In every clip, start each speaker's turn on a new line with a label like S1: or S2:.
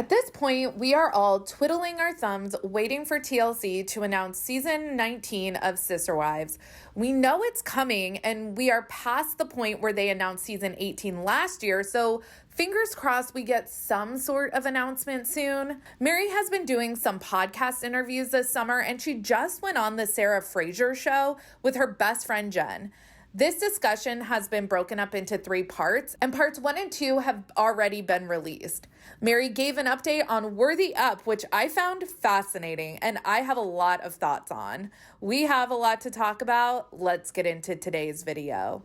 S1: At this point, we are all twiddling our thumbs waiting for TLC to announce season 19 of Sister Wives. We know it's coming, and we are past the point where they announced season 18 last year, so fingers crossed we get some sort of announcement soon. Meri has been doing some podcast interviews this summer, and she just went on the Sarah Fraser show with her best friend Jen. This discussion has been broken up into 3 parts, and parts 1 and 2 have already been released. Meri gave an update on Worthy Up, which I found fascinating, and I have a lot of thoughts on. We have a lot to talk about. Let's get into today's video.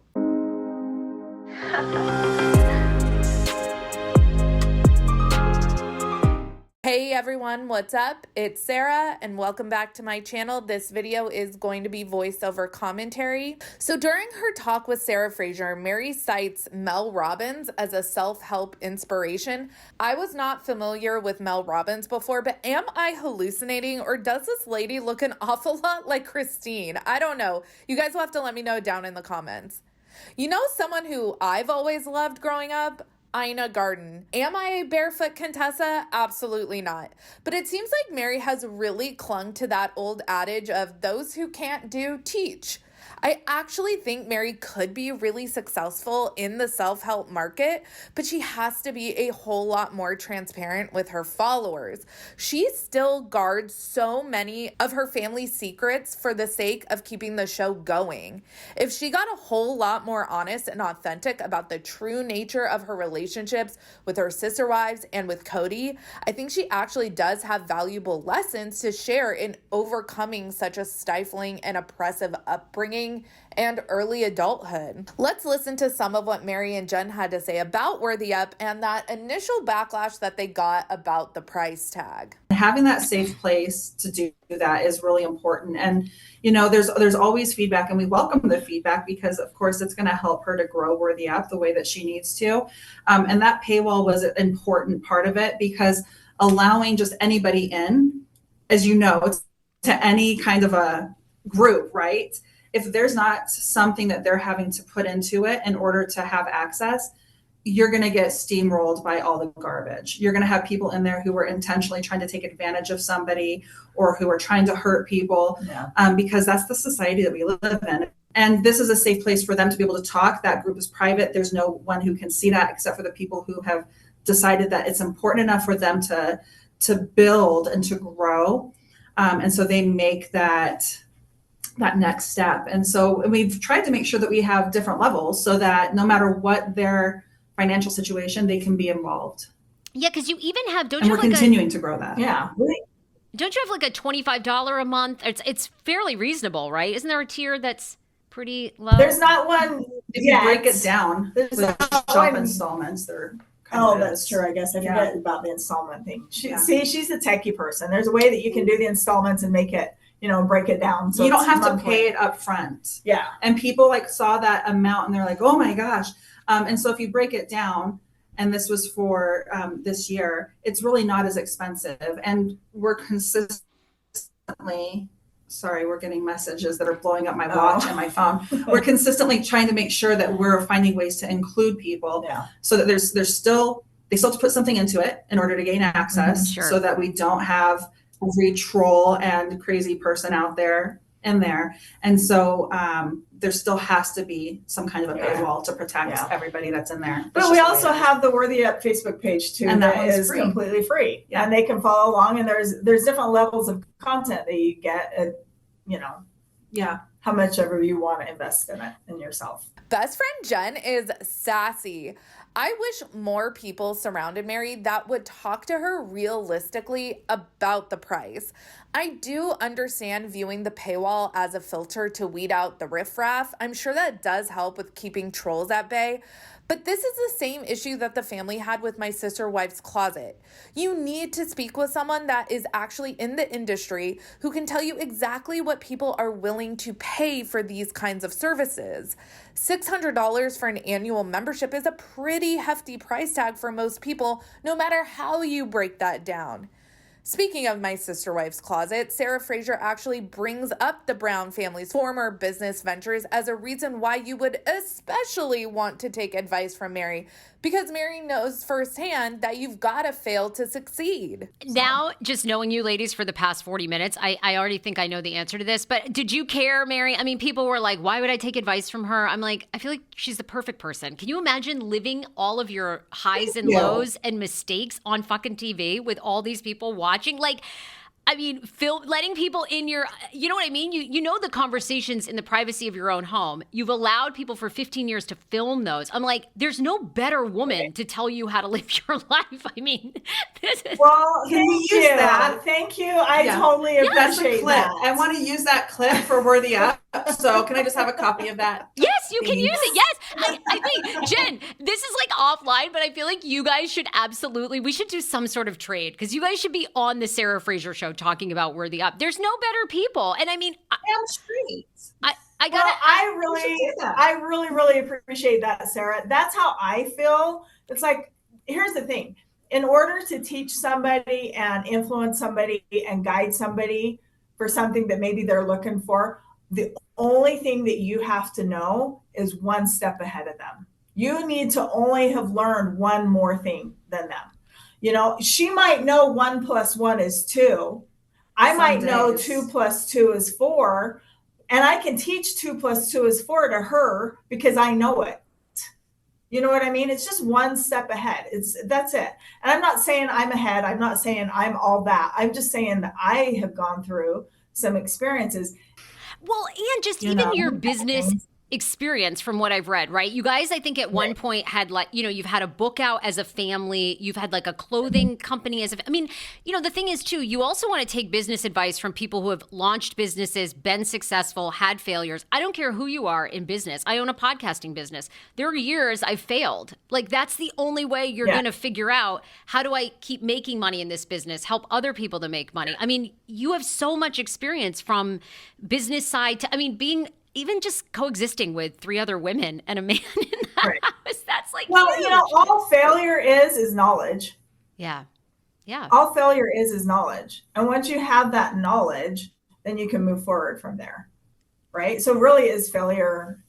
S1: Hey everyone, what's up? It's Sarah and welcome back to my channel. This video is going to be voiceover commentary. So during her talk with Sarah Fraser, Meri cites Mel Robbins as a self-help inspiration. I was not familiar with Mel Robbins before, but am I hallucinating or does this lady look an awful lot like Christine? I don't know. You guys will have to let me know down in the comments. You know someone who I've always loved growing up? Ina Garten. Am I a barefoot Contessa? Absolutely not. But it seems like Meri has really clung to that old adage of those who can't do, teach. I actually think Meri could be really successful in the self-help market, but she has to be a whole lot more transparent with her followers. She still guards so many of her family's secrets for the sake of keeping the show going. If she got a whole lot more honest and authentic about the true nature of her relationships with her sister wives and with Cody, I think she actually does have valuable lessons to share in overcoming such a stifling and oppressive upbringing and early adulthood. Let's listen to some of what Meri and Jen had to say about Worthy Up and that initial backlash that they got about the price tag.
S2: Having that safe place to do that is really important. And, you know, there's always feedback, and we welcome the feedback because, of course, it's going to help her to grow Worthy Up the way that she needs to. And that paywall was an important part of it because allowing just anybody in, as you know, to any kind of a group, right? If there's not something that they're having to put into it in order to have access, you're going to get steamrolled by all the garbage. You're going to have people in there who are intentionally trying to take advantage of somebody or who are trying to hurt people, because that's the society that we live in. And this is a safe place for them to be able to talk. That group is private. There's no one who can see that except for the people who have decided that it's important enough for them to build and to grow. And so they make that next step. And so we've tried to make sure that we have different levels so that no matter what their financial situation, they can be involved.
S3: Yeah, because you even have,
S2: and we're continuing to grow that.
S4: Yeah.
S3: Don't you have like a $25 a month? It's fairly reasonable, right? Isn't there a tier that's pretty low?
S4: There's not one.
S2: If you break it down, there's shop installments.
S4: That's true. I guess I forget about the installment thing. See, she's a techie person. There's a way that you can do the installments and make it, break it down. So
S2: you don't have to pay it up front.
S4: Yeah.
S2: And people saw that amount and they're like, oh my gosh. And so if you break it down, and this was for this year, it's really not as expensive. And we're consistently, sorry, we're getting messages that are blowing up my watch and my phone. We're consistently trying to make sure that we're finding ways to include people so that they still have to put something into it in order to gain access, so that we don't have every troll and crazy person out there in there. And so there still has to be some kind of a paywall to protect everybody that's in there.
S4: But we also have the Worthy Up Facebook page too, and that is completely free. And they can follow along, and there's different levels of content that you get at, how much ever you want to invest in it in yourself.
S1: Best friend Jen is sassy. I wish more people surrounded Meri that would talk to her realistically about the price. I do understand viewing the paywall as a filter to weed out the riffraff. I'm sure that does help with keeping trolls at bay. But this is the same issue that the family had with my sister wife's closet. You need to speak with someone that is actually in the industry who can tell you exactly what people are willing to pay for these kinds of services. $600 for an annual membership is a pretty hefty price tag for most people, no matter how you break that down. Speaking of My Sister Wife's Closet, Sarah Fraser actually brings up the Brown family's former business ventures as a reason why you would especially want to take advice from Meri, because Meri knows firsthand that you've got to fail to succeed.
S3: Now, just knowing you ladies for the past 40 minutes, I already think I know the answer to this, but did you care, Meri? I mean, people were like, why would I take advice from her? I'm like, I feel like she's the perfect person. Can you imagine living all of your highs and lows and mistakes on fucking TV with all these people watching? Like, I mean, letting people in your, you know what I mean? You know the conversations in the privacy of your own home. You've allowed people for 15 years to film those. I'm like, there's no better woman to tell you how to live your life. I mean, this is...
S4: Well, can we use that? Thank you. I totally appreciate that.
S2: I want to use that clip for Worthy Up. So can I just have a copy of that?
S3: Yes, you can use it. Yes. I think, Jen, this is like offline, but I feel like you guys should we should do some sort of trade, because you guys should be on the Sarah Fraser show talking about Worthy Up. There's no better people. And I mean,
S4: I really appreciate that, Sarah. That's how I feel. It's like, here's the thing. In order to teach somebody and influence somebody and guide somebody for something that maybe they're looking for, the only thing that you have to know is one step ahead of them. You need to only have learned one more thing than them. You know, she might know 1 + 1 is 2. I might know 2 + 2 is 4. And I can teach 2 + 2 is 4 to her because I know it. You know what I mean? It's just one step ahead. That's it. And I'm not saying I'm ahead. I'm not saying I'm all that. I'm just saying that I have gone through some experiences.
S3: Well, and just even your business experience from what I've read, right? You guys, I think at one point had like, you know, you've had a book out as a family. You've had like a clothing company I mean, you know, the thing is too, you also want to take business advice from people who have launched businesses, been successful, had failures. I don't care who you are in business. I own a podcasting business. There are years I've failed. Like, that's the only way you're going to figure out, how do I keep making money in this business, help other people to make money? I mean, you have so much experience from business side to, I mean, being even just coexisting with 3 other women and a man in that house. That's like,
S4: well,
S3: huge.
S4: You know, all failure is knowledge.
S3: Yeah.
S4: All failure is knowledge. And once you have that knowledge, then you can move forward from there. Right. So really, is failure?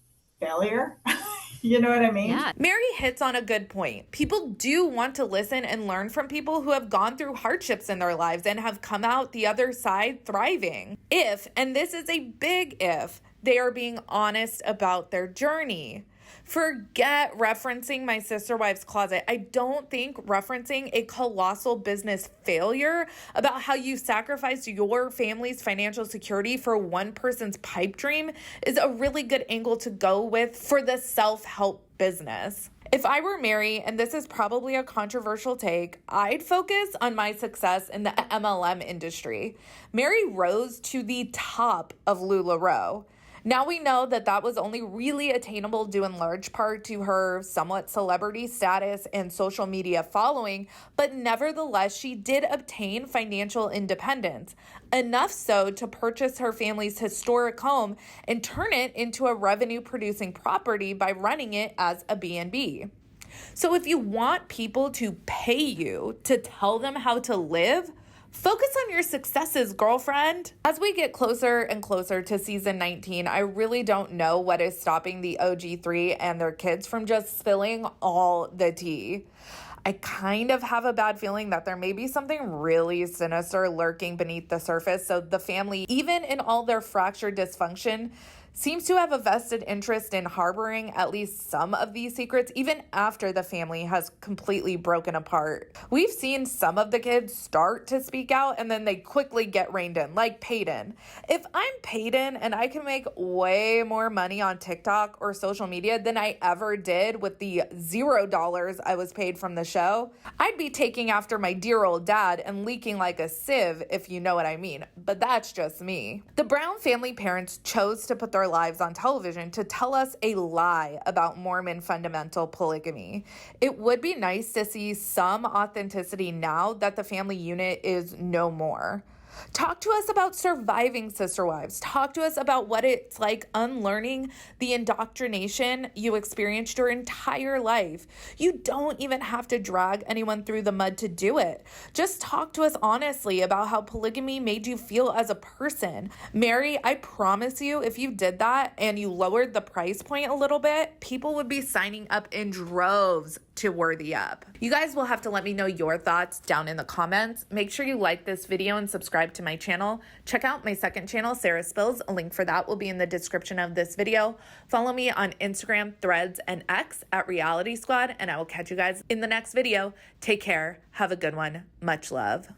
S4: You know what I mean?
S3: Yeah.
S1: Meri hits on a good point. People do want to listen and learn from people who have gone through hardships in their lives and have come out the other side thriving. If, and this is a big if, they are being honest about their journey. Forget referencing My Sister Wife's Closet. I don't think referencing a colossal business failure about how you sacrificed your family's financial security for one person's pipe dream is a really good angle to go with for the self-help business. If I were Meri, and this is probably a controversial take, I'd focus on my success in the MLM industry. Meri rose to the top of LuLaRoe. Now we know that that was only really attainable due in large part to her somewhat celebrity status and social media following, but nevertheless, she did obtain financial independence, enough so to purchase her family's historic home and turn it into a revenue-producing property by running it as a B&B. So if you want people to pay you to tell them how to live, focus on your successes, girlfriend. As we get closer and closer to season 19, I really don't know what is stopping the OG3 and their kids from just spilling all the tea. I kind of have a bad feeling that there may be something really sinister lurking beneath the surface. So the family, even in all their fractured dysfunction, seems to have a vested interest in harboring at least some of these secrets, even after the family has completely broken apart. We've seen some of the kids start to speak out and then they quickly get reined in, like Peyton. If I'm Peyton and I can make way more money on TikTok or social media than I ever did with the $0 I was paid from the show, I'd be taking after my dear old dad and leaking like a sieve, if you know what I mean. But that's just me. The Brown family parents chose to put their lives on television to tell us a lie about Mormon fundamental polygamy. It would be nice to see some authenticity now that the family unit is no more. Talk to us about surviving sister wives. Talk to us about what it's like unlearning the indoctrination you experienced your entire life. You don't even have to drag anyone through the mud to do it. Just talk to us honestly about how polygamy made you feel as a person. Meri, I promise you, if you did that and you lowered the price point a little bit, people would be signing up in droves to Worthy Up. You guys will have to let me know your thoughts down in the comments. Make sure you like this video and subscribe to my channel. Check out my second channel, Sarah Spills. A link for that will be in the description of this video. Follow me on Instagram, Threads, and X at Reality Squad, and I will catch you guys in the next video. Take care. Have a good one. Much love.